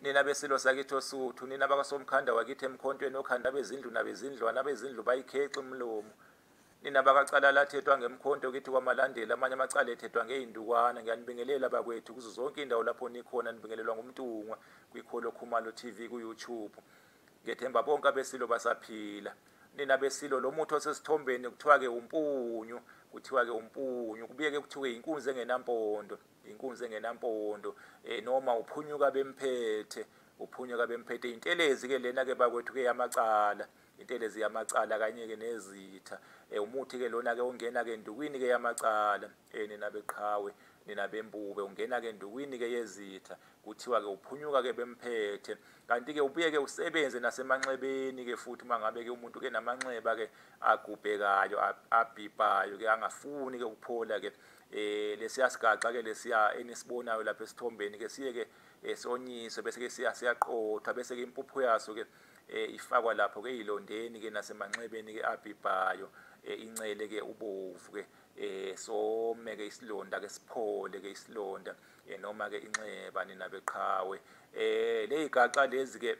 nina besilo sakithi osuthu, nina bakasomkhanda wakithi emkhontweni okhanda bezindlu nabezindlwana abezindlu bayikhexe umlomo, nina bakacala lathethwa ngemkhonto kithi kwamalandela amanye amacala ethethwa ngey'ndukwana. Ngiyanibingelela bakwethu kuzo zonke indawo lapho nikhona, nibingelelwa ngumntungwa kwiKholo Khumalo TV ku-YouTube. Ngethemba bonke abesilo basaphila. Nina besilo lo muthi osesithombeni kuthiwa-ke umpunyu, kuthiwa-ke umpunyu, kubuye-ke kuthiwe inkunzi engenampondo, inkunzi engenampondo, noma uphunyuka bemphethe, uphunyuka bemphethe. Intelezi-ke lena-ke bakwethu-ke yamacala, intelezi yamacala kanye-ke nezitha. Umuthi-ke lona-ke ongena-ke endukwini-ke yamacala, nina beqhawe, nina bembube, ungena-ke endukwini-ke yezitha, kuthiwa-ke uphunyuka-ke bemphethe. Kanti-ke ubuye-ke usebenze nasemanxebeni-ke futhi uma ngabe-ke umuntu-ke namanxeba-ke agubhekayo, abhibhayo-ke, angafuni-ke ukuphola-ke. Lesiya sigaxa-ke lesiya enisibonayo lapha esithombeni-ke siye-ke sonyiswe bese-ke siyaqothwa bese-ke impuphu yaso-ke ifakwa lapho-ke ey'londeni-ke nasemanxebeni-ke abhibhayo, incele-ke ubovu-ke, some-ke isilonda-ke siphole-ke isilonda, noma-ke inxeba nina beqhawe. Ley'gaxa lezi-ke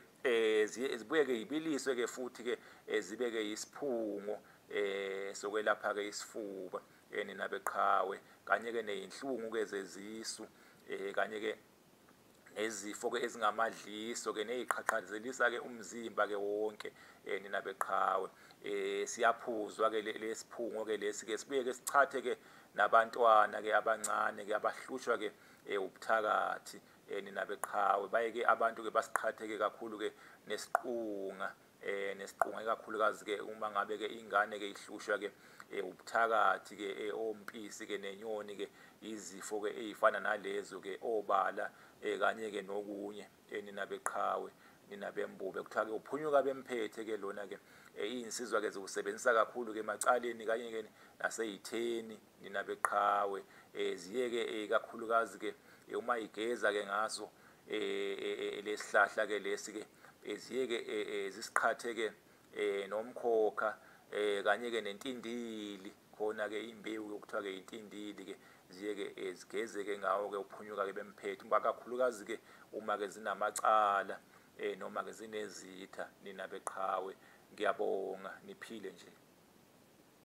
zibuye-ke yibiliswe-ke futhi-ke zibe-ke yisiphungo sokwelapha-ke isifuba, nina beqhawe, kanye-ke ney'nhlungu-ke zezisu, kanye-ke nezifo-ke ezingamadliso-ke ney'qhaqhazelisa-ke umzimba-ke wonke, nina beqhawe. Siyaphuzwa-ke lesiphungo-ke lesi-ke sibuye-ke sichathe-ke nabantwana-ke abancane-ke abahlushwa-ke ubuthakathi, nina beqhawe. Baye-ke abantu-ke basiqhathe-ke kakhulu-ke nesiqunga, nesiqunga ikakhulukazi-ke uma ngabe-ke ingane-ke ihlushwa-ke ubuthakathi-ke, ompisi-ke nenyoni-ke, izifo-ke ey'fana nalezo-ke obala, kanye-ke nokunye, nina beqhawe, nina bembube. Kuthiwa-ke uphunyuka bemphethe-ke lona-ke, iy'nsizwa-ke ziwusebenzisa kakhulu-ke emacaleni kanye-ke nasey'theni, nina beqhawe. Ziye-ke kakhulukazi-ke uma igeza-ke ngaso lesihlahla-ke lesi-ke, ziye-ke zisiqhathe-ke nomkhokha, kanye-ke nentindili, khona-ke imbewu yokuthiwa-ke intindili-ke, ziye-ke zigeze-ke ngawo-ke uphunyuka-ke bemphethe, kakhulukazi-ke uma-ke zinamacala, noma-ke zinezitha, nina beqhawe. Ngiyabonga, niphile nje.